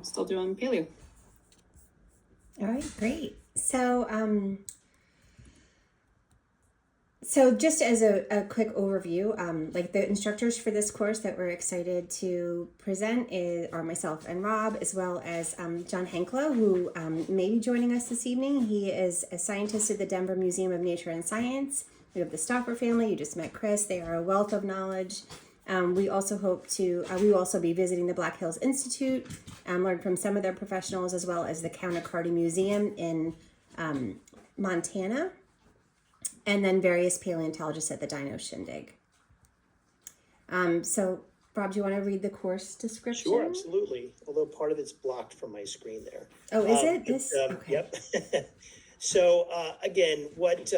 still doing paleo. All right, great. So just as a quick overview, like the instructors for this course that we're excited to present are myself and Rob, as well as John Henkla, who may be joining us this evening. He is a scientist at the Denver Museum of Nature and Science. We have the Stauffer family. You just met Chris. They are a wealth of knowledge. We also hope to, we will also be visiting the Black Hills Institute, learn from some of their professionals, as well as the Countercarty Museum in Montana, and then various paleontologists at the Dino Shindig. So, Rob, do you want to read the course description? Sure, absolutely. Although part of it's blocked from my screen there. Oh, is it? This? Okay. Yep. So, again, what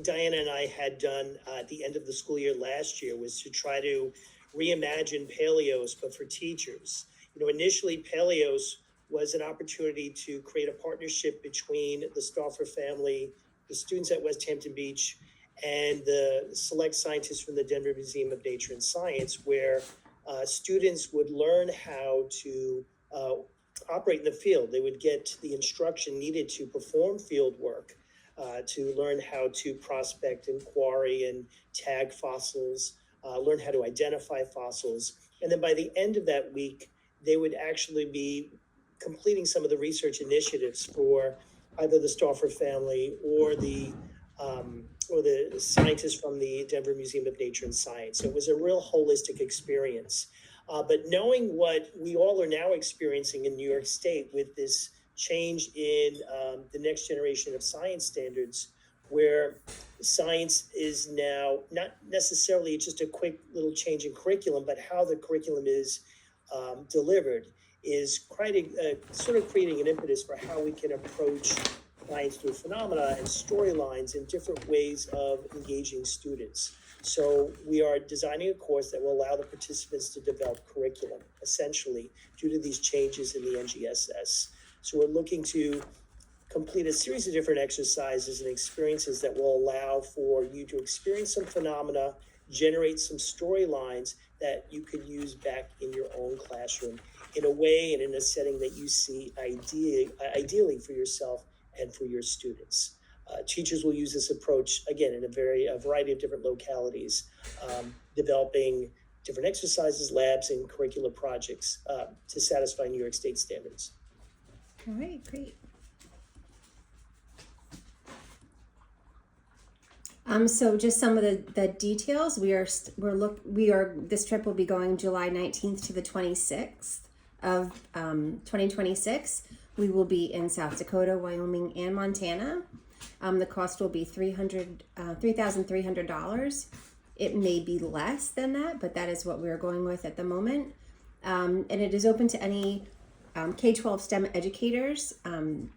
Diana and I had done at the end of the school year last year was to try to reimagine Paleos, but for teachers. Initially, Paleos was an opportunity to create a partnership between the Stauffer family, the students at West Hampton Beach, and the select scientists from the Denver Museum of Nature and Science, where students would learn how to operate in the field. They would get the instruction needed to perform field work, to learn how to prospect and quarry and tag fossils, learn how to identify fossils. And then by the end of that week, they would actually be completing some of the research initiatives for either the Stauffer family or the scientists from the Denver Museum of Nature and Science. So it was a real holistic experience. But knowing what we all are now experiencing in New York State with this change in the next generation of science standards, where science is now not necessarily just a quick little change in curriculum, but how the curriculum is delivered, is sort of creating an impetus for how we can approach science through phenomena and storylines and different ways of engaging students. So we are designing a course that will allow the participants to develop curriculum, essentially, due to these changes in the NGSS. So we're looking to complete a series of different exercises and experiences that will allow for you to experience some phenomena, generate some storylines that you could use back in your own classroom in a way and in a setting that you see ideally for yourself and for your students. Teachers will use this approach, again, in a variety of different localities, developing different exercises, labs, and curricular projects to satisfy New York State standards. All right, great. So just some of the details. This trip will be going July 19th to the 26th of 2026. We will be in South Dakota, Wyoming, and Montana. The cost will be $3,300. It may be less than that, but that is what we're going with at the moment. And it is open to any K-12 STEM educators, and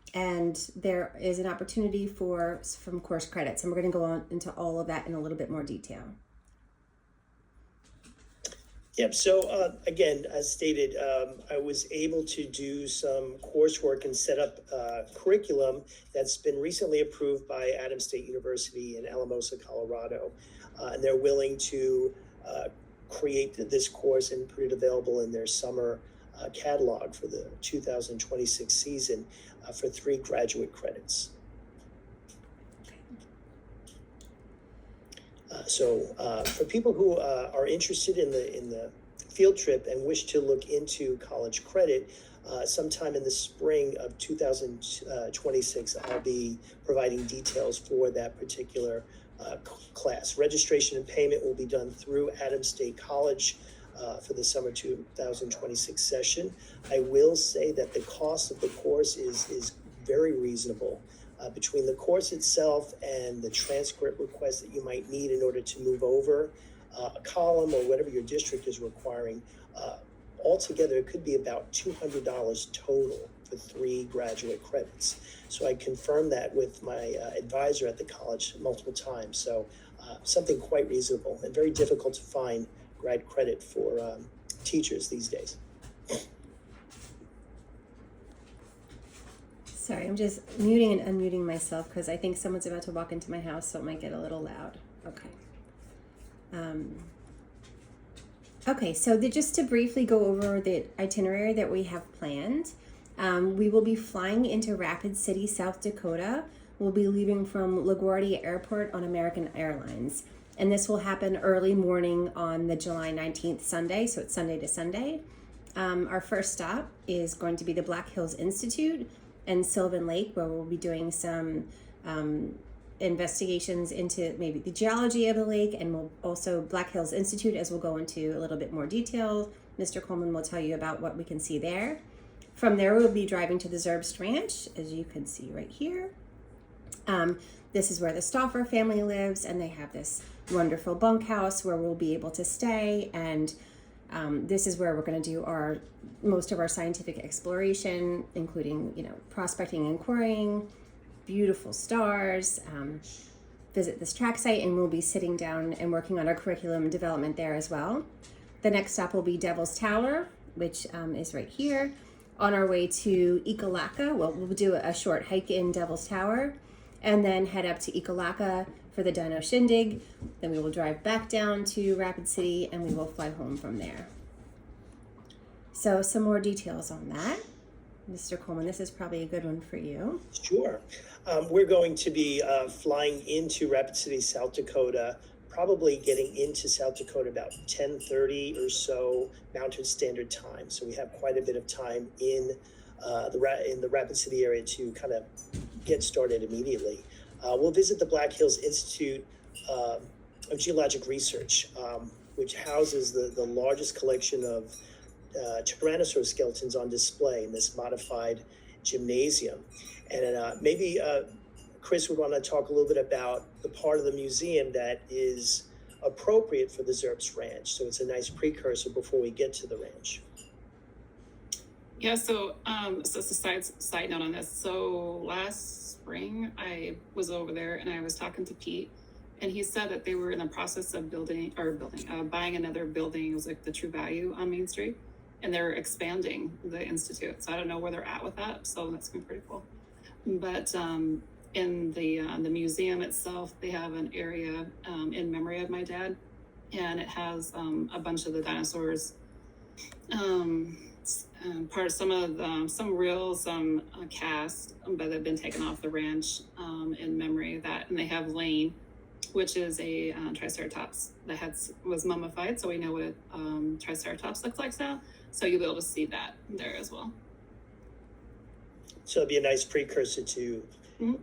there is an opportunity from course credits, and we're going to go on into all of that in a little bit more detail. Yep. So again, as stated, I was able to do some coursework and set up curriculum that's been recently approved by Adams State University in Alamosa, Colorado, and they're willing to create this course and put it available in their summer catalog for the 2026 season for 3 graduate credits. So for people who are interested in the field trip and wish to look into college credit, sometime in the spring of 2026, I'll be providing details for that particular class. Registration and payment will be done through Adams State College for the summer 2026 session. I will say that the cost of the course is very reasonable. Between the course itself and the transcript request that you might need in order to move over a column or whatever your district is requiring, altogether it could be about $200 total for 3 graduate credits. So I confirmed that with my advisor at the college multiple times. So something quite reasonable and very difficult to find grad credit for teachers these days. Sorry, I'm just muting and unmuting myself because I think someone's about to walk into my house, so it might get a little loud. Okay. Okay, so just to briefly go over the itinerary that we have planned. We will be flying into Rapid City, South Dakota. We'll be leaving from LaGuardia Airport on American Airlines. And this will happen early morning on the July 19th Sunday, so it's Sunday to Sunday. Our first stop is going to be the Black Hills Institute and Sylvan Lake, where we'll be doing some investigations into maybe the geology of the lake, and we'll also Black Hills Institute, as we'll go into a little bit more detail. Mr. Coleman will tell you about what we can see there. From there, we'll be driving to the Zerbst Ranch, as you can see right here. This is where the Stauffer family lives, and they have this wonderful bunkhouse where we'll be able to stay. And this is where we're going to do most of our scientific exploration, including, prospecting and quarrying, beautiful stars, visit this track site, and we'll be sitting down and working on our curriculum development there as well. The next stop will be Devil's Tower, which is right here. On our way to Ekalaka, we'll do a short hike in Devil's Tower, and then head up to Ekalaka for the Dino Shindig. Then we will drive back down to Rapid City, and we will fly home from there. So some more details on that. Mr. Coleman, this is probably a good one for you. Sure. We're going to be flying into Rapid City, South Dakota, probably getting into South Dakota about 10:30 or so Mountain Standard Time. So we have quite a bit of time in the Rapid City area to kind of get started immediately. We'll visit the Black Hills Institute of Geologic Research, which houses the largest collection of Tyrannosaurus skeletons on display in this modified gymnasium. And maybe Chris would want to talk a little bit about the part of the museum that is appropriate for the Zerbst Ranch. So it's a nice precursor before we get to the ranch. Yeah, so it's a side note on this. So last spring, I was over there and I was talking to Pete, and he said that they were in the process of buying another building. It was like the True Value on Main Street, and they're expanding the institute. So I don't know where they're at with that. So that's gonna be pretty cool. But in the museum itself, they have an area in memory of my dad, and it has a bunch of the dinosaurs. Part of some reels, some cast, but they've been taken off the ranch in memory of that. And they have Lane, which is a Triceratops that was mummified, so we know what a Triceratops looks like now. So you'll be able to see that there as well. So it'd be a nice precursor to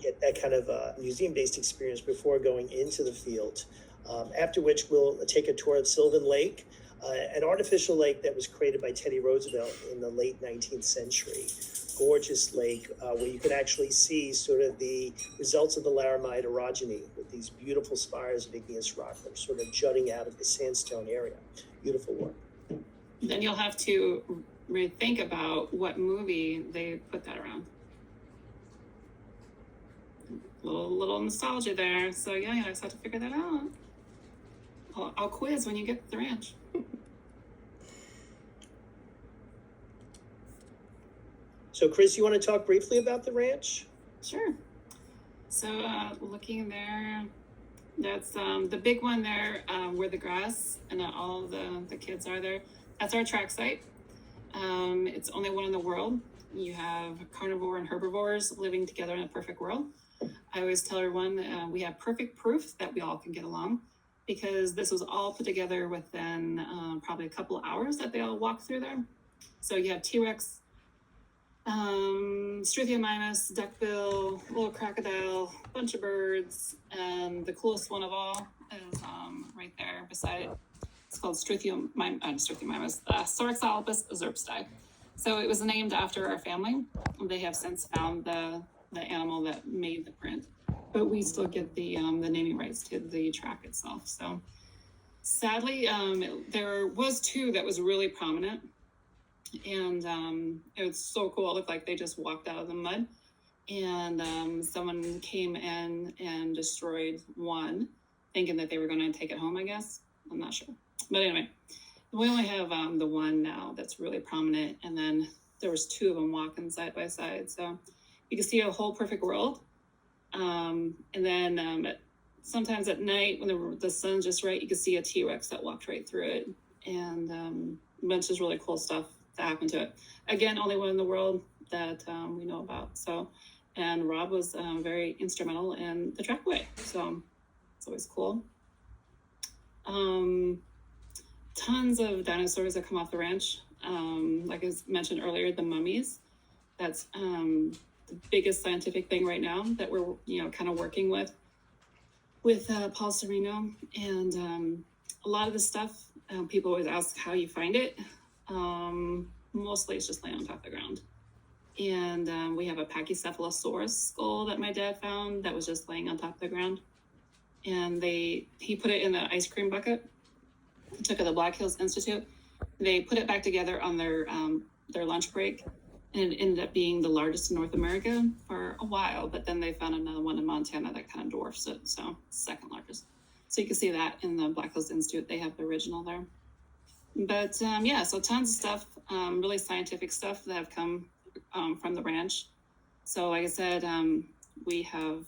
get that kind of museum-based experience before going into the field. After which we'll take a tour of Sylvan Lake, an artificial lake that was created by Teddy Roosevelt in the late 19th century. Gorgeous lake where you can actually see sort of the results of the Laramide orogeny with these beautiful spires of igneous rock that are sort of jutting out of the sandstone area. Beautiful work. Then you'll have to think about what movie they put that around. Little nostalgia there. So yeah, I just have to figure that out. I'll quiz when you get to the ranch. So Chris, you want to talk briefly about the ranch? Sure. So looking there, that's the big one there where the grass and all the kids are there. That's our track site. It's only one in the world. You have carnivore and herbivores living together in a perfect world. I always tell everyone we have perfect proof that we all can get along, because this was all put together within probably a couple of hours that they all walked through there. So you have T-Rex, Struthiomimus, duckbill, little crocodile, bunch of birds, and the coolest one of all is right there beside it. It's called Struthiomimus, Sorixolopus zerbsti. So it was named after our family. They have since found the animal that made the print, but we still get the naming rights to the track itself. So sadly, there was two that was really prominent, and it was so cool. It looked like they just walked out of the mud, and someone came in and destroyed one, thinking that they were going to take it home, I guess. I'm not sure. But anyway, we only have the one now that's really prominent, and then there was two of them walking side by side. So you can see a whole perfect world. And then sometimes at night when the sun's just right, you can see a T-Rex that walked right through it, and a bunch of really cool stuff that happened to it. Again, only one in the world. that we know about. So, and Rob was very instrumental in the trackway. So it's always cool. Tons of dinosaurs that come off the ranch. Like I mentioned earlier, the mummies. That's the biggest scientific thing right now that we're kind of working with Paul Sereno. And a lot of the stuff, people always ask how you find it. Mostly it's just laying on top of the ground. And we have a Pachycephalosaurus skull that my dad found that was just laying on top of the ground. And he put it in the ice cream bucket. He took it to the Black Hills Institute. They put it back together on their lunch break, and it ended up being the largest in North America for a while. But then they found another one in Montana that kind of dwarfs it, so second largest. So you can see that in the Black Hills Institute. They have the original there. But so tons of stuff, really scientific stuff that have come from the ranch. So like I said, we have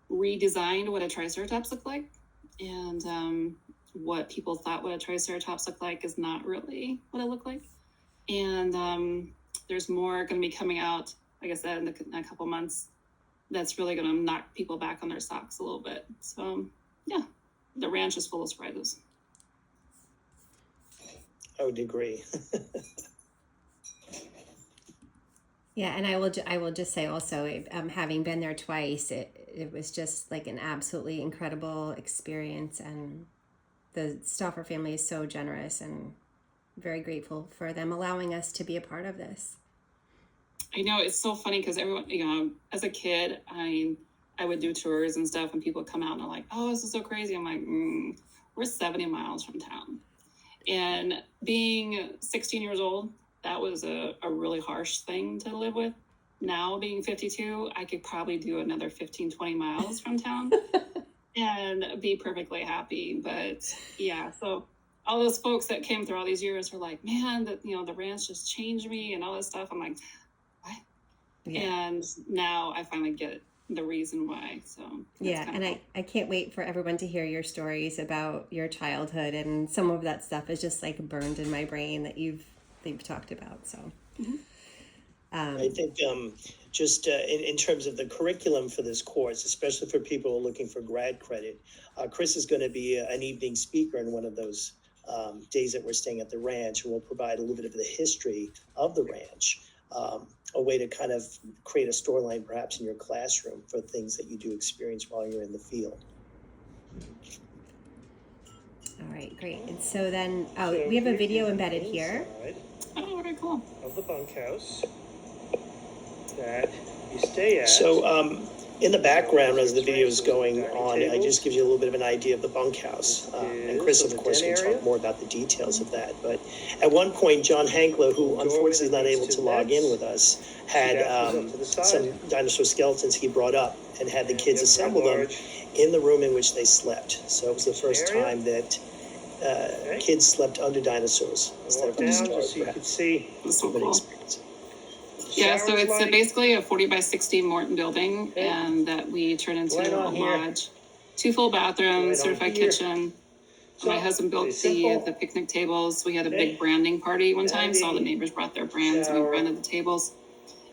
redesigned what a Triceratops looked like, and what people thought what a Triceratops looked like is not really what it looked like. And there's more going to be coming out, like I said, in a couple months. That's really going to knock people back on their socks a little bit. So yeah, the ranch is full of surprises. I would agree. Yeah, and I will just say also, having been there twice, it was just like an absolutely incredible experience, and the Stauffer family is so generous, and very grateful for them allowing us to be a part of this. I know, it's so funny because everyone, as a kid, I would do tours and stuff, and people come out and are like, "Oh, this is so crazy." I'm like, we're 70 miles from town. And being 16 years old, that was a really harsh thing to live with. Now, being 52, I could probably do another 15, 20 miles from town and be perfectly happy. But yeah, so all those folks that came through all these years were like, man, the ranch just changed me and all this stuff. I'm like, what? Yeah. And now I finally get the reason why. So yeah, and cool. I can't wait for everyone to hear your stories about your childhood, and some of that stuff is just like burned in my brain that you've talked about. So I think just in terms of the curriculum for this course, especially for people who are looking for grad credit, Chris is going to be an evening speaker in one of those days that we're staying at the ranch, and we'll provide a little bit of the history of the ranch, a way to kind of create a storyline perhaps in your classroom for things that you do experience while you're in the field. All right, great. And so then, we have a video embedded here. Oh, very cool. Of the bunkhouse that you stay at. So in the background, as the video is going on, it just gives you a little bit of an idea of the bunkhouse. And Chris, of course, can talk more about the details of that. But at one point, John Hankler, who unfortunately is not able to log in with us, had some dinosaur skeletons he brought up and had the kids assemble them in the room in which they slept. So it was the first time that kids slept under dinosaurs instead of under stars. So you could see so cool. Yeah, so it's basically a 40 by 60 Morton building, and that we turn into a lodge. 2 full bathrooms, certified kitchen. My husband built the picnic tables. We had a big branding party one time, so all the neighbors brought their brands and we branded the tables.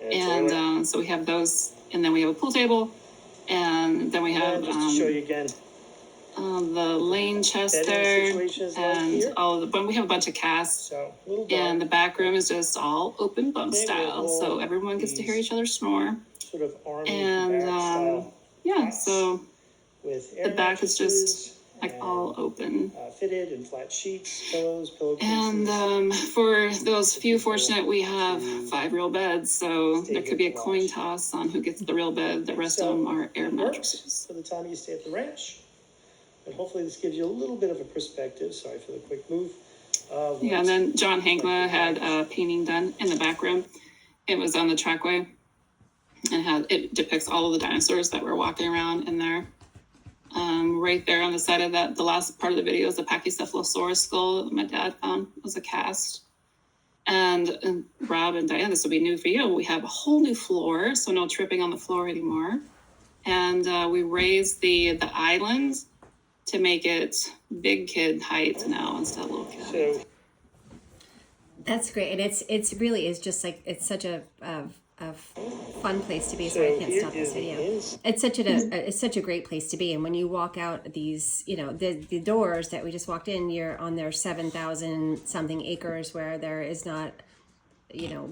And so we have those, and then we have a pool table, and then we have just to show you again. The lane chest there, and all of we have a bunch of casts, and the back room is just all open bunk style, so everyone gets to hear each other snore. Sort of army and so the back is just like all open, fitted and flat sheets, pillows, pillowcases. And for those few fortunate, we have 5 real beds, so there could be a coin toss on who gets the real bed. The rest of them are air mattresses. For the time you stay at the ranch. And hopefully this gives you a little bit of a perspective. Sorry for the quick move. And then John Hankla had a painting done in the back room. It was on the trackway, and it depicts all of the dinosaurs that were walking around in there. Right there on the side of that, the last part of the video is the Pachycephalosaurus skull that my dad found. It was a cast. And Rob and Diane, this will be new for you. We have a whole new floor, so no tripping on the floor anymore. And we raised the island to make it big kid height now instead of little kid height. That's great, and it's really is just like it's such a fun place to be. Sorry, I can't here stop this is the video. ins- It's such a great place to be, and when you walk out these, the doors that we just walked in, you're on their 7,000 something acres where there is not,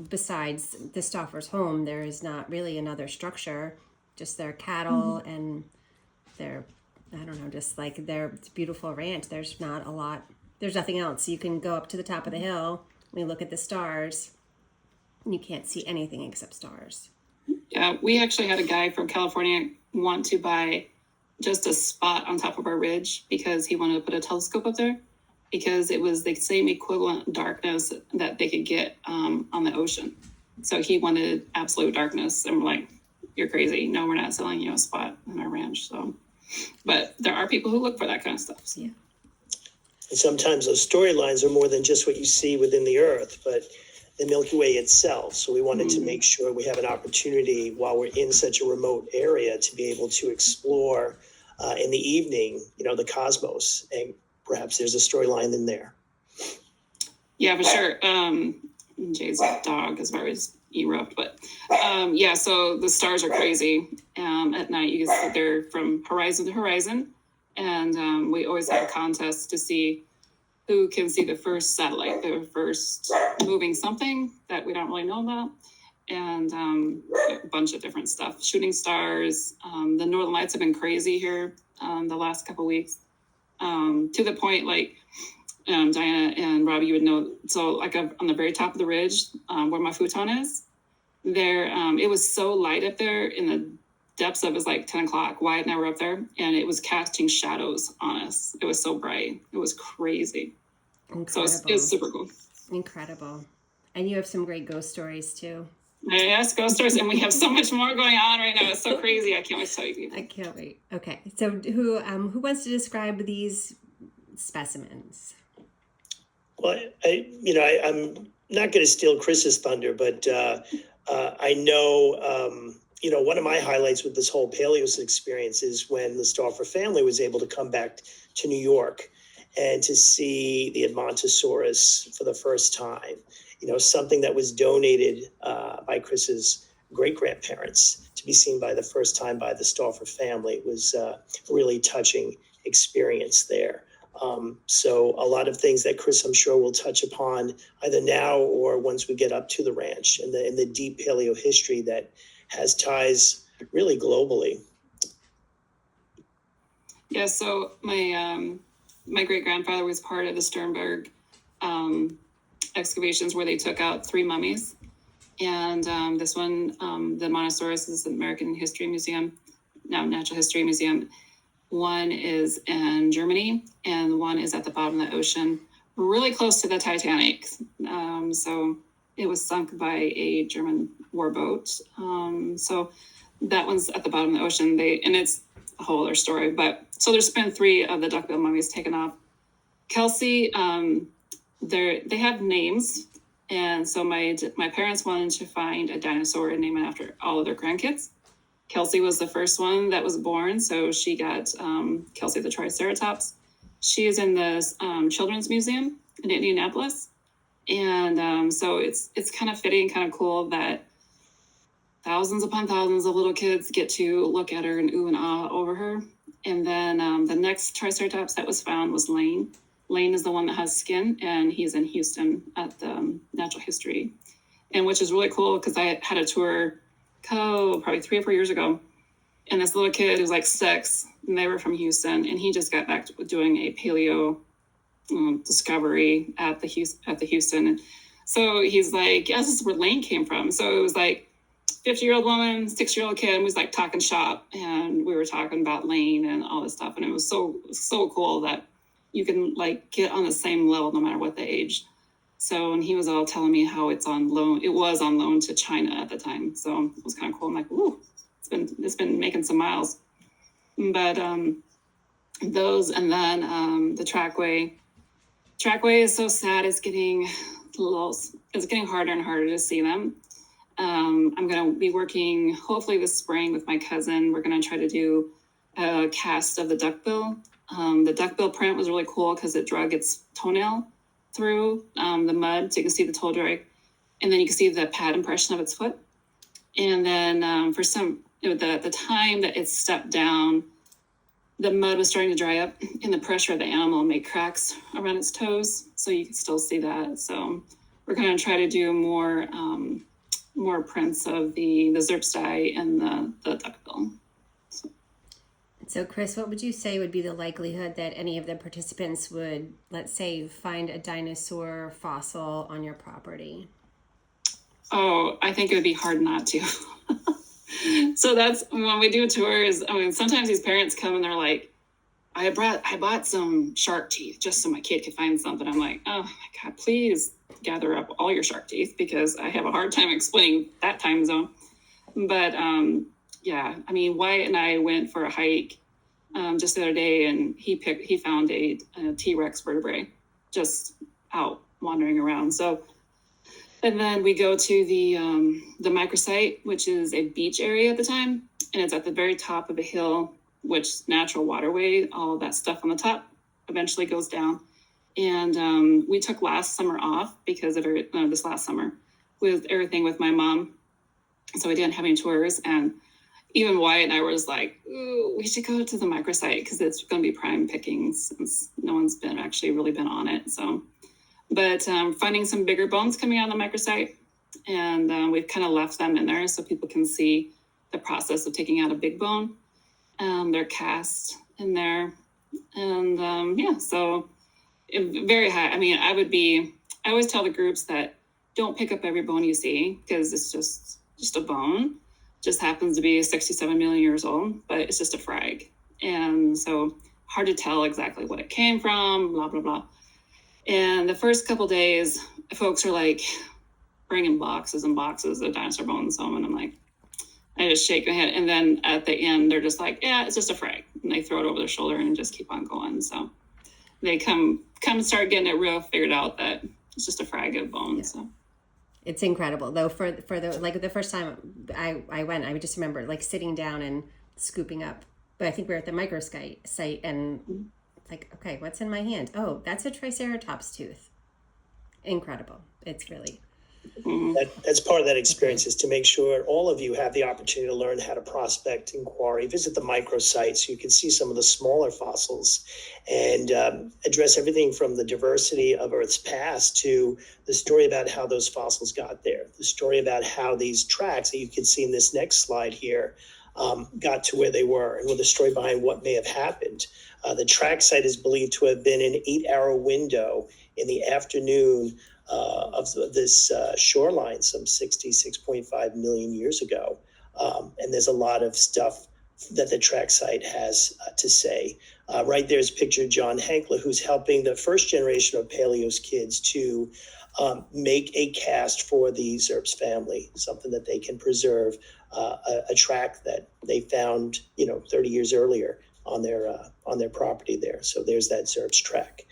besides the Stoffer's home, there is not really another structure, just their cattle and their, I don't know, just like their beautiful ranch. There's not a lot. There's nothing else. You can go up to the top of the hill. We look at the stars. And you can't see anything except stars. Yeah, we actually had a guy from California want to buy just a spot on top of our ridge because he wanted to put a telescope up there because it was the same equivalent darkness that they could get on the ocean. So he wanted absolute darkness, and we're like, "You're crazy! No, we're not selling you a spot on our ranch." So, but there are people who look for that kind of stuff. So. Yeah. And sometimes those storylines are more than just what you see within the earth, but the Milky Way itself. So we wanted to make sure we have an opportunity while we're in such a remote area to be able to explore in the evening, the cosmos, and perhaps there's a storyline in there. Yeah, for sure. Jay's dog is always erupt, but yeah. So the stars are crazy. At night, you can sit there from horizon to horizon, and we always have a contest to see who can see the first satellite, the first moving something that we don't really know about, and a bunch of different stuff. Shooting stars. The Northern Lights have been crazy here the last couple of weeks, to the point like Diana and Robbie, you would know. So like on the very top of the ridge where my futon is, there it was so light up there in the depths of it was like 10 o'clock. Wyatt and I were up there, and it was casting shadows on us. It was so bright. It was crazy. Incredible. So it's super cool. Incredible. And you have some great ghost stories too. Yes, ghost stories, and we have so much more going on right now. It's so crazy. I can't wait to tell you people. I can't wait. Okay, so who wants to describe these specimens? Well, I'm not going to steal Chris's thunder, but I know, one of my highlights with this whole Paleos experience is when the Stauffer family was able to come back to New York and to see the Edmontosaurus for the first time. Something that was donated by Chris's great-grandparents to be seen by the first time by the Stauffer family. It was a really touching experience there. So a lot of things that Chris, I'm sure, will touch upon either now or once we get up to the ranch and the deep paleo history that has ties really globally. Yeah, so my great grandfather was part of the Sternberg excavations where they took out 3 mummies, and this one, the Montosaurus, is the American History Museum, now Natural History Museum. One is in Germany, and one is at the bottom of the ocean, really close to the Titanic. So it was sunk by a German warboat. So that one's at the bottom of the ocean. And it's a whole other story. But so there's been 3 of the duckbill mummies taken off. Kelsey, they have names, and so my parents wanted to find a dinosaur and name it after all of their grandkids. Kelsey was the first one that was born, so she got Kelsey the Triceratops. She is in the Children's Museum in Indianapolis, and so it's kind of fitting, kind of cool that thousands upon thousands of little kids get to look at her and ooh and ah over her. And then the next Triceratops that was found was Lane. Lane is the one that has skin, and he's in Houston at the Natural History, and which is really cool because I had a tour probably 3 or 4 years ago, and this little kid who's like 6, and they were from Houston, and he just got back to doing a paleo discovery at the Houston. And so he's like, yeah, this is where Lane came from. So it was like 50-year-old woman, 6-year-old kid, and was like talking shop, and we were talking about Lane and all this stuff, and it was so cool that you can like get on the same level no matter what the age. So, and he was all telling me how it was on loan to China at the time. So it was kind of cool. I'm like, ooh, it's been making some miles. But those, and then the trackway is so sad. It's getting harder and harder to see them. I'm going to be working hopefully this spring with my cousin. We're going to try to do a cast of the duckbill. The duckbill print was really cool because it drug its toenail through the mud, so you can see the toe drag, and then you can see the pad impression of its foot. And then for some, the time that it stepped down, the mud was starting to dry up, and the pressure of the animal made cracks around its toes, so you can still see that. So we're going to try to do more prints of the Zerpstei and the duckbill. So, Chris, what would you say would be the likelihood that any of the participants would, let's say, find a dinosaur fossil on your property? Oh, I think it would be hard not to. So that's when we do tours. I mean, sometimes these parents come and they're like, I bought some shark teeth just so my kid could find something. I'm like, oh my God, please gather up all your shark teeth, because I have a hard time explaining that time zone. But yeah, I mean, Wyatt and I went for a hike just the other day, and he found a T-Rex vertebrae just out wandering around. So, and then we go to the microsite, which is a beach area at the time, and it's at the very top of a hill, which natural waterway, all that stuff on the top eventually goes down. And we took last summer off because of this last summer with everything with my mom. So we didn't have any tours. And even Wyatt and I were just like, ooh, we should go to the microsite because it's going to be prime pickings since no one's really been on it. So, but finding some bigger bones coming out of the microsite, and we've kind of left them in there so people can see the process of taking out a big bone. They're cast in there, and yeah, so very high. I mean, I always tell the groups that don't pick up every bone you see, because it's just a bone. Just happens to be 67 million years old, but it's just a frag. And so hard to tell exactly what it came from, blah, blah, blah. And the first couple days, folks are like bringing boxes and boxes of dinosaur bones home. And I'm like, I just shake my head. And then at the end, they're just like, yeah, it's just a frag. And they throw it over their shoulder and just keep on going. So they come and start getting it real figured out that it's just a frag of bone. Yeah. So it's incredible though. For the first time I went, I just remember like sitting down and scooping up. But I think we were at the microsite site, and like, okay, what's in my hand? Oh, that's a Triceratops tooth. Incredible. It's really. That's part of that experience, is to make sure all of you have the opportunity to learn how to prospect and quarry, visit the microsite so you can see some of the smaller fossils, and address everything from the diversity of Earth's past to the story about how those fossils got there, the story about how these tracks that you can see in this next slide here got to where they were, and with the story behind what may have happened. The track site is believed to have been an 8-hour window in the afternoon of this shoreline some 66.5 million years ago. And there's a lot of stuff that the track site has to say. Right there's pictured John Henkler, who's helping the first generation of Paleos kids to make a cast for the Zerps family, something that they can preserve, a track that they found 30 years earlier on their property there. So there's that Zerps track.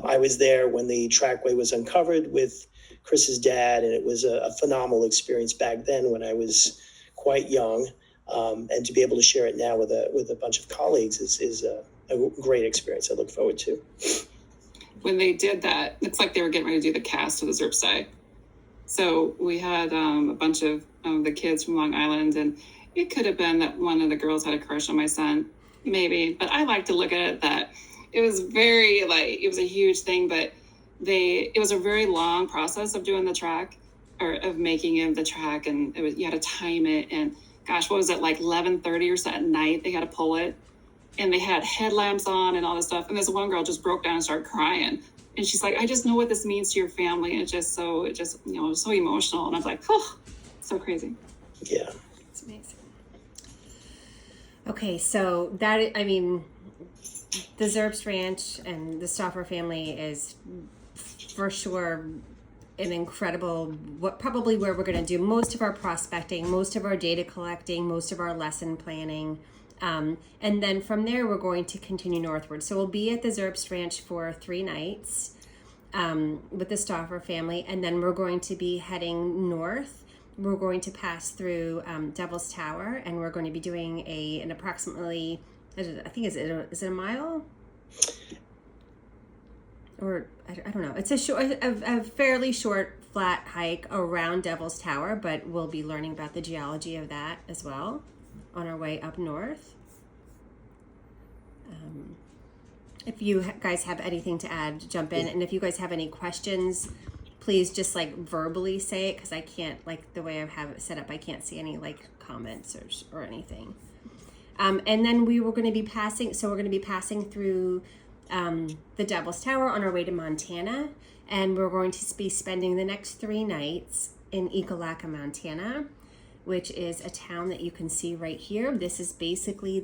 I was there when the trackway was uncovered with Chris's dad, and it was a phenomenal experience back then when I was quite young. And to be able to share it now with a bunch of colleagues is a great experience I look forward to. When they did that, it's like they were getting ready to do the cast of the Zerpstei. So we had a bunch of the kids from Long Island, and it could have been that one of the girls had a crush on my son, maybe. But I like to look at it that it was it was a huge thing, but it was a very long process of doing the track, or of making the track, and you had to time it, and gosh, what was it, like 11:30 or so at night, they had to pull it, and they had headlamps on and all this stuff, and this one girl just broke down and started crying, and she's like, I just know what this means to your family, and it was so emotional, and I was like, oh, so crazy. Yeah, it's amazing. Okay, so that, I mean, the Zerps Ranch and the Stauffer family is for sure an incredible, probably where we're going to do most of our prospecting, most of our data collecting, most of our lesson planning. And then from there, we're going to continue northward. So we'll be at the Zerps Ranch for 3 nights with the Stauffer family. And then we're going to be heading north. We're going to pass through Devil's Tower, and we're going to be doing an approximately, I think, is it a mile? or I don't know. It's a fairly short, flat hike around Devil's Tower, but we'll be learning about the geology of that as well on our way up north. If you guys have anything to add, jump in. And if you guys have any questions, please just like verbally say it, because I can't, like the way I have it set up, I can't see any like comments or anything. And then we're going to be passing through the Devil's Tower on our way to Montana, and we're going to be spending the next 3 nights in Ekalaka, Montana, which is a town that you can see right here. This is basically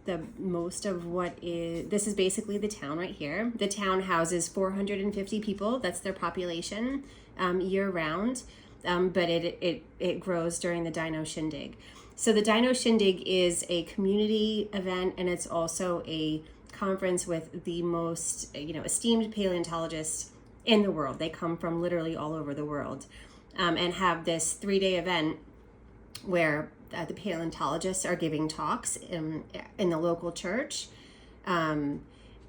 this is basically the town right here. The town houses 450 people. That's their population year round, but it grows during the Dino Shindig. So the Dino Shindig is a community event, and it's also a conference with the most esteemed paleontologists in the world. They come from literally all over the world, and have this 3-day event where the paleontologists are giving talks in the local church, and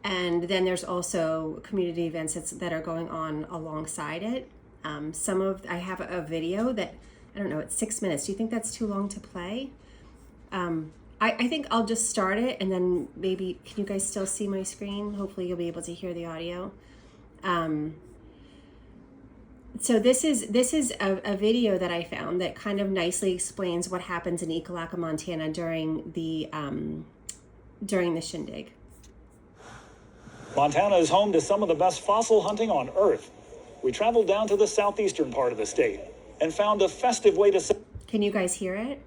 then there's also community events that are going on alongside it. I have a video that, I don't know, it's 6 minutes. Do you think that's too long to play? I think I'll just start it, and then maybe, can you guys still see my screen? Hopefully you'll be able to hear the audio. So this is a video that I found that kind of nicely explains what happens in Ekalaka, Montana during the Shindig. Montana is home to some of the best fossil hunting on Earth. We traveled down to the southeastern part of the state and found a festive way to... Can you guys hear it?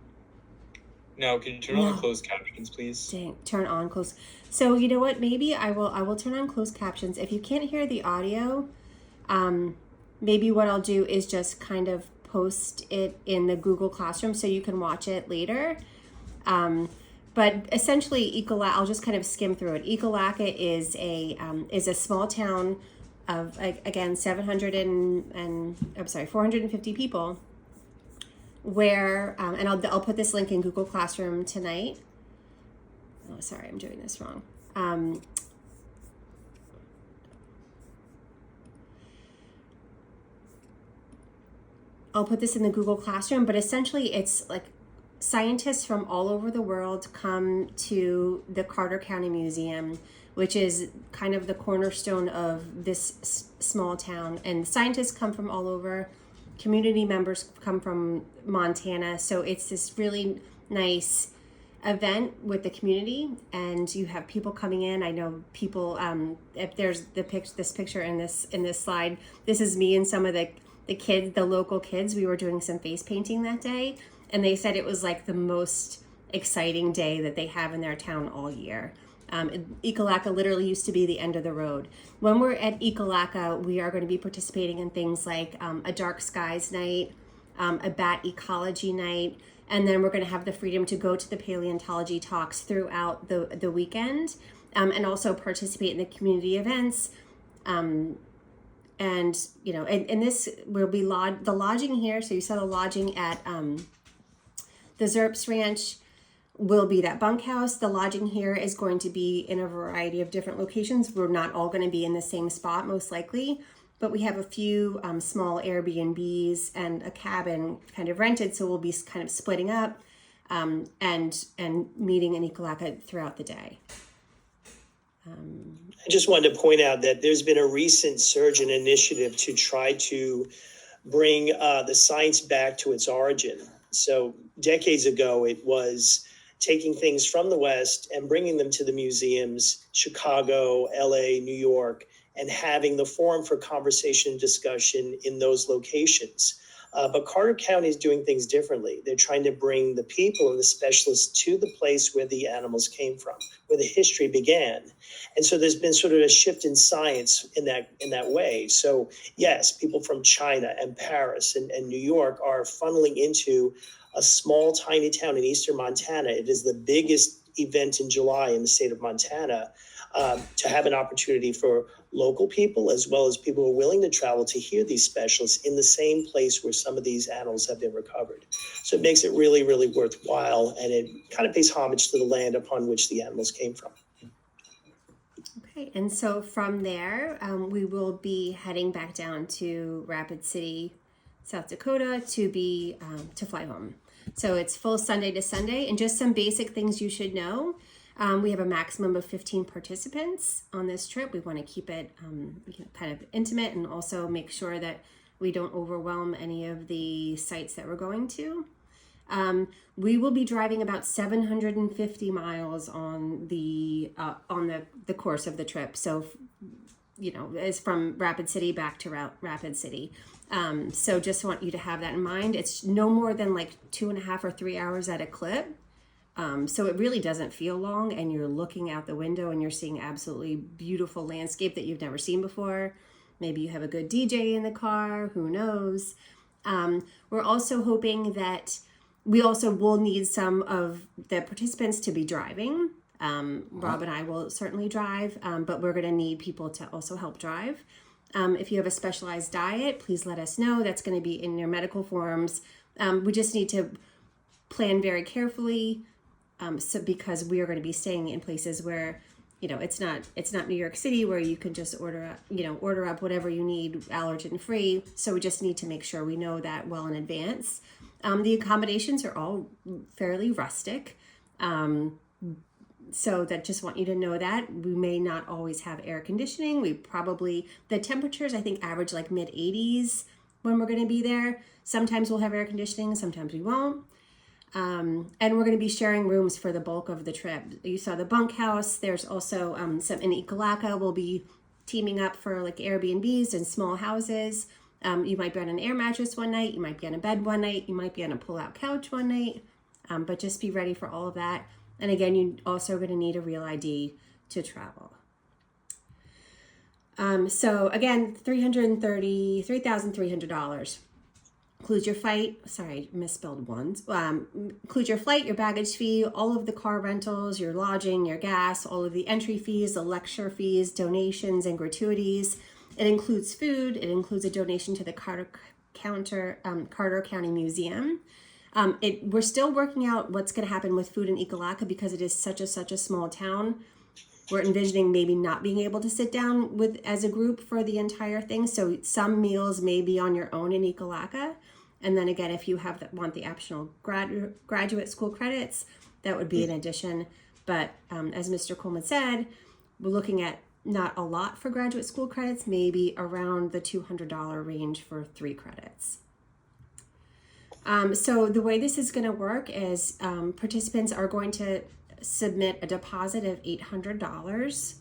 No, can you turn on closed captions, please? Dang, turn on closed. So you know what? Maybe I will turn on closed captions. If you can't hear the audio, maybe what I'll do is just kind of post it in the Google Classroom so you can watch it later. But essentially, I'll just kind of skim through it. Ekalaka is a small town of, again, 450 people, where, and I'll put this link in Google Classroom tonight. Oh, sorry, I'm doing this wrong. I'll put this in the Google Classroom, but essentially it's like scientists from all over the world come to the Carter County Museum, which is kind of the cornerstone of this small town. And scientists come from all over, community members come from Montana. So it's this really nice event with the community, and you have people coming in. I know people, if there's this picture in this slide, this is me and some of the kids, the local kids. We were doing some face painting that day, and they said it was like the most exciting day that they have in their town all year. Ekalaka literally used to be the end of the road. When we're at Ekalaka, we are going to be participating in things like a dark skies night, a bat ecology night, and then we're going to have the freedom to go to the paleontology talks throughout the weekend, and also participate in the community events. And, you know, and this will be the lodging here. So you saw the lodging at the Zerps Ranch will be that bunkhouse. The lodging here is going to be in a variety of different locations. We're not all going to be in the same spot, most likely, but we have a few small Airbnbs and a cabin kind of rented. So we'll be kind of splitting up and meeting in Ekalaka throughout the day. I just wanted to point out that there's been a recent surge in initiative to try to bring the science back to its origin. So decades ago, it was taking things from the West and bringing them to the museums, Chicago, LA, New York, and having the forum for conversation and discussion in those locations. But Carter County is doing things differently. They're trying to bring the people and the specialists to the place where the animals came from, where the history began. And so there's been sort of a shift in science in that way. So yes, people from China and Paris and New York are funneling into a small, tiny town in eastern Montana. It is the biggest event in July in the state of Montana, to have an opportunity for local people as well as people who are willing to travel to hear these specialists in the same place where some of these animals have been recovered. So it makes it really, really worthwhile, and it kind of pays homage to the land upon which the animals came from. Okay, and so from there, we will be heading back down to Rapid City, South Dakota to fly home. So it's full Sunday to Sunday, and just some basic things you should know. We have a maximum of 15 participants on this trip. We want to keep it kind of intimate and also make sure that we don't overwhelm any of the sites that we're going to. We will be driving about 750 miles on the course of the trip. So, it's from Rapid City back to Rapid City. So just want you to have that in mind. It's no more than like 2.5 or 3 hours at a clip. So it really doesn't feel long, and you're looking out the window and you're seeing absolutely beautiful landscape that you've never seen before. Maybe you have a good DJ in the car, who knows? We're also hoping that we also will need some of the participants to be driving. Rob and I will certainly drive, but we're going to need people to also help drive. If you have a specialized diet, please let us know. That's going to be in your medical forms. We just need to plan very carefully, because we are going to be staying in places where, it's not New York City where you can just order up whatever you need allergen free. So we just need to make sure we know that well in advance. The accommodations are all fairly rustic. So that just want you to know that we may not always have air conditioning. The temperatures, I think, average like mid 80s when we're going to be there. Sometimes we'll have air conditioning, sometimes we won't. And we're going to be sharing rooms for the bulk of the trip. You saw the bunkhouse. There's also some in Ekalaka. We'll be teaming up for like Airbnbs and small houses. You might be on an air mattress one night. You might be on a bed one night. You might be on a pull-out couch one night. But just be ready for all of that. And again, you also going to need a real ID to travel. So again, $333,300. Includes your flight. Sorry, misspelled ones. Includes your flight, your baggage fee, all of the car rentals, your lodging, your gas, all of the entry fees, the lecture fees, donations, and gratuities. It includes food. It includes a donation to the Carter County Museum. We're still working out what's going to happen with food in Ekalaka because it is such a small town. We're envisioning maybe not being able to sit down as a group for the entire thing. So some meals may be on your own in Ekalaka. And then again, if you want the optional graduate school credits, that would be an addition. But as Mr. Coleman said, we're looking at not a lot for graduate school credits, maybe around the $200 range for 3 credits. So the way this is going to work is participants are going to submit a deposit of $800,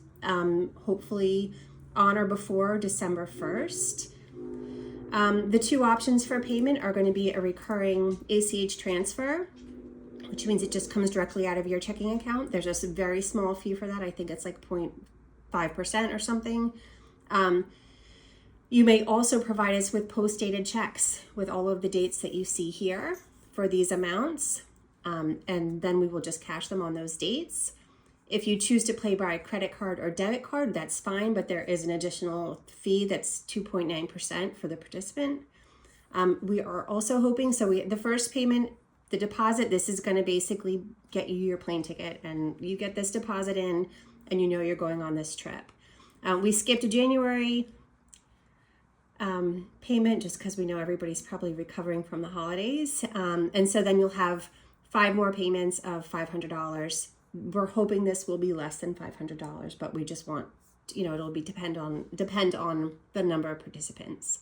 hopefully on or before December 1st. The 2 options for payment are going to be a recurring ACH transfer, which means it just comes directly out of your checking account. There's just a very small fee for that. I think it's like 0.5% or something. You may also provide us with post-dated checks with all of the dates that you see here for these amounts. And then we will just cash them on those dates. If you choose to pay by credit card or debit card, that's fine, but there is an additional fee that's 2.9% for the participant. We are also hoping, the first payment, the deposit, this is going to basically get you your plane ticket, and you get this deposit in and you know you're going on this trip. We skipped a January payment just because we know everybody's probably recovering from the holidays. And so then you'll have 5 more payments of $500. We're hoping this will be less than $500, but we just want, it'll be depend on the number of participants.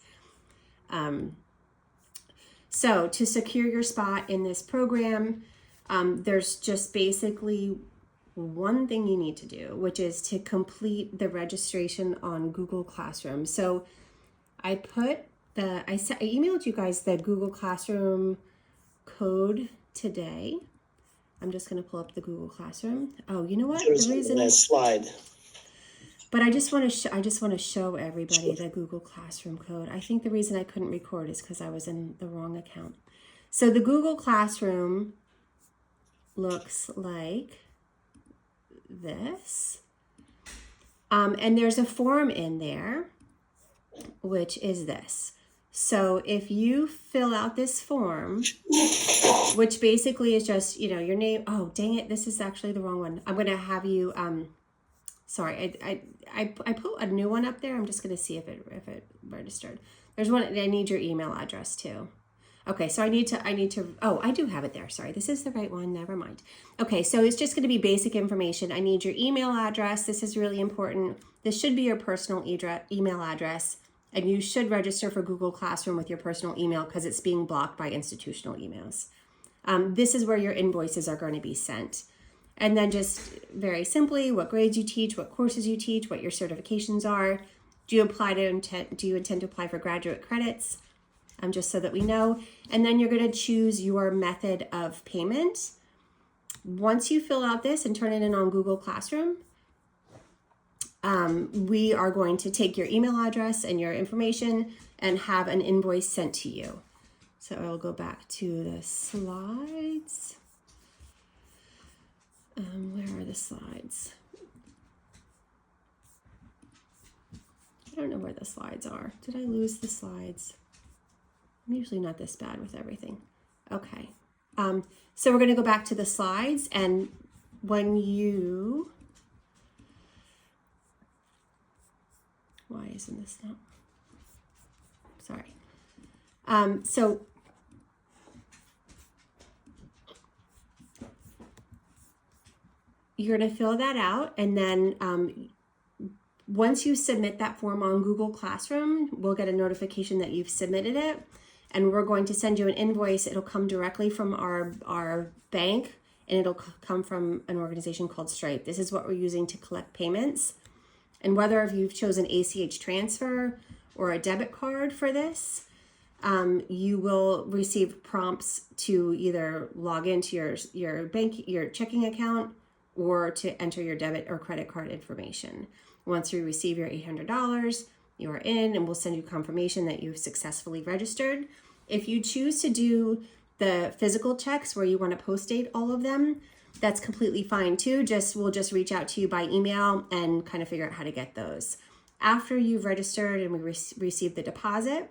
So to secure your spot in this program, there's just basically one thing you need to do, which is to complete the registration on Google Classroom. So I emailed you guys the Google Classroom code today. I'm just going to pull up the Google Classroom. Oh, you know what? The reason that slide. But I just want to show everybody the Google Classroom code. I think the reason I couldn't record is because I was in the wrong account. So the Google Classroom looks like this. And there's a form in there, which is this. So if you fill out this form, which basically is just, your name. Oh, dang it. This is actually the wrong one. I'm going to have you Sorry, I put a new one up there. I'm just gonna see if it registered. There's one. I need your email address too. Okay, so I need to, oh, I do have it there. Sorry, this is the right one. Never mind. Okay, so it's just going to be basic information. I need your email address. This is really important. This should be your personal email address, and you should register for Google Classroom with your personal email because it's being blocked by institutional emails. This is where your invoices are going to be sent. And then just very simply, what grades you teach, what courses you teach, what your certifications are. Do you intend to apply for graduate credits? Just so that we know. And then you're going to choose your method of payment. Once you fill out this and turn it in on Google Classroom, we are going to take your email address and your information and have an invoice sent to you. So I'll go back to the slides. Where are the slides? I don't know where the slides are. Did I lose the slides? I'm usually not this bad with everything. Okay. So we're going to go back to the slides, and when you, why isn't this not? Sorry. So you're going to fill that out, and then once you submit that form on Google Classroom, we'll get a notification that you've submitted it. And we're going to send you an invoice. It'll come directly from our bank, and it'll come from an organization called Stripe. This is what we're using to collect payments. And whether if you've chosen ACH transfer or a debit card for this, you will receive prompts to either log into your bank, your checking account, or to enter your debit or credit card information. Once you receive your $800, you are in, and we'll send you confirmation that you've successfully registered. If you choose to do the physical checks where you want to post date all of them, that's completely fine too. We'll just reach out to you by email and kind of figure out how to get those. After you've registered and we receive the deposit,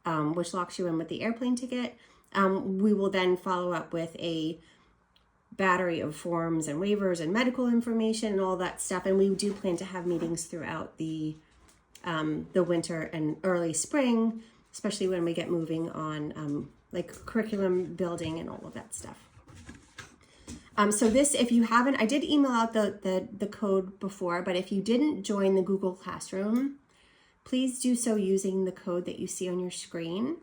which locks you in with the airplane ticket, we will then follow up with a battery of forms and waivers and medical information and all that stuff. And we do plan to have meetings throughout the winter and early spring, especially when we get moving on like curriculum building and all of that stuff. So this, if you haven't, I did email out the code before, but if you didn't join the Google Classroom, please do so using the code that you see on your screen.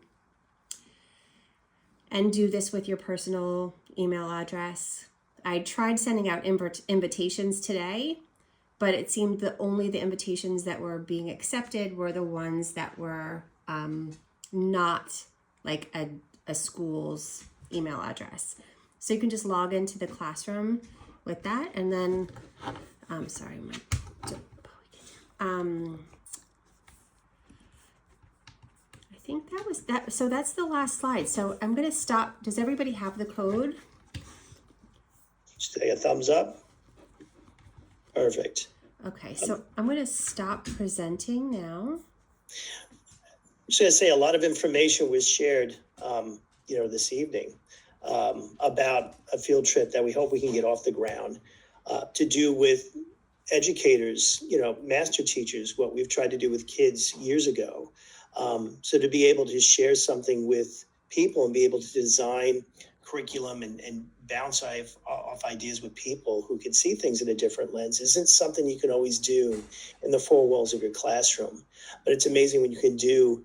And do this with your personal email address. I tried sending out invitations today, but it seemed that only the invitations that were being accepted were the ones that were not like a school's email address. So you can just log into the classroom with that, and then, sorry, I think that was that. So that's the last slide. So I'm going to stop. Does everybody have the code? Just take a thumbs up. Perfect. Okay, so I'm going to stop presenting now. I'm just going to say a lot of information was shared, this evening about a field trip that we hope we can get off the ground to do with educators, master teachers, what we've tried to do with kids years ago. So to be able to share something with people and be able to design curriculum and bounce off ideas with people who can see things in a different lens isn't something you can always do in the four walls of your classroom. But it's amazing when you can do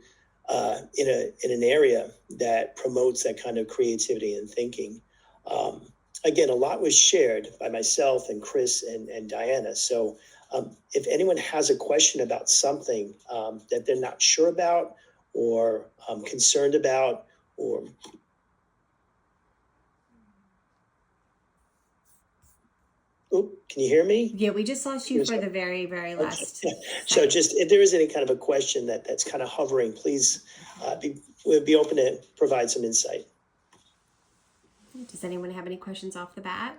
in an area that promotes that kind of creativity and thinking. Again, a lot was shared by myself and Chris and Diana. So if anyone has a question about something that they're not sure about or concerned about, or can you hear me? Yeah, we just lost you for the very, very last. Okay. So just if there is any kind of a question that's kind of hovering, please we'll be open to provide some insight. Does anyone have any questions off the bat?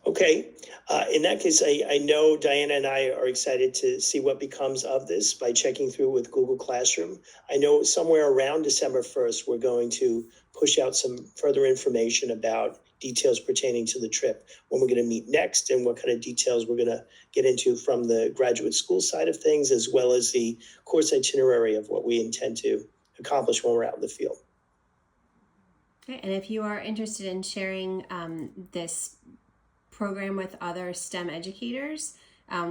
Okay. In that case, I know Diana and I are excited to see what becomes of this by checking through with Google Classroom. I know somewhere around December 1st, we're going to push out some further information about details pertaining to the trip, when we're going to meet next, and what kind of details we're going to get into from the graduate school side of things, as well as the course itinerary of what we intend to accomplish when we're out in the field. Okay, and if you are interested in sharing this program with other STEM educators,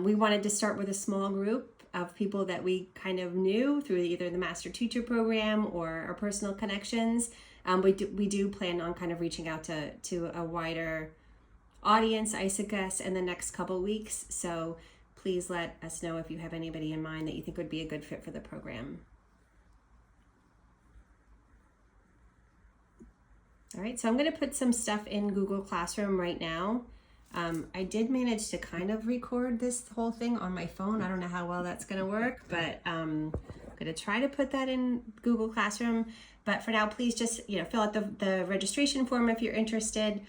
we wanted to start with a small group of people that we kind of knew through either the Master Teacher Program or our personal connections. We do plan on kind of reaching out to a wider audience, I guess, in the next couple of weeks. So please let us know if you have anybody in mind that you think would be a good fit for the program. All right, so I'm going to put some stuff in Google Classroom right now. I did manage to kind of record this whole thing on my phone. I don't know how well that's going to work, but I'm going to try to put that in Google Classroom. But for now, please just fill out the registration form if you're interested,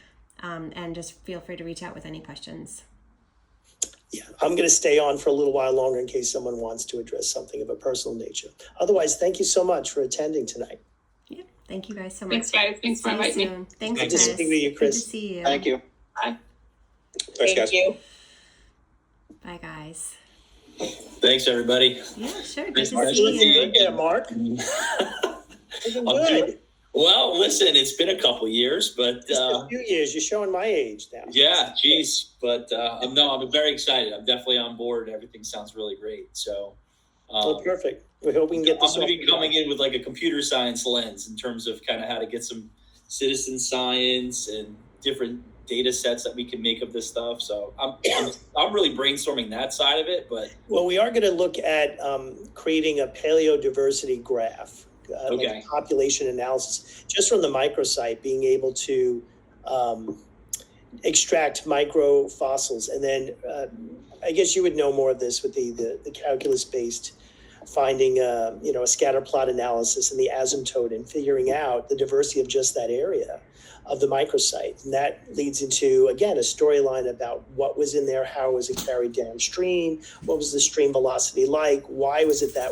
and just feel free to reach out with any questions. Yeah, I'm going to stay on for a little while longer in case someone wants to address something of a personal nature. Otherwise, thank you so much for attending tonight. Yeah, thank you guys so much. Thanks, guys. Thanks for inviting me. Thanks, Good to Chris. speak with you, Chris. Good to see you. Thank you. Bye. Thanks, guys. you. Bye, guys. Thanks, everybody. Yeah, sure. Good Thanks, to Mark. see you. Look at Mark. Looking good. Well, listen, it's been a couple years, but Just a few years. You're showing my age now. yeah, geez. But I'm very excited. I'm definitely on board. Everything sounds really great. So, Oh, perfect. We hope we can get I'm this. going to be coming in with like a computer science lens in terms of kind of how to get some citizen science and different data sets that we can make of this stuff. So I'm really brainstorming that side of it. But Well, we are going to look at creating a paleodiversity graph, Okay. like population analysis, just from the microsite, being able to extract micro fossils, and then I guess you would know more of this with the calculus-based finding, a scatter plot analysis and the asymptote, and figuring out the diversity of just that area of the microsite. And that leads into, again, a storyline about what was in there, how was it carried downstream, what was the stream velocity like, why was it that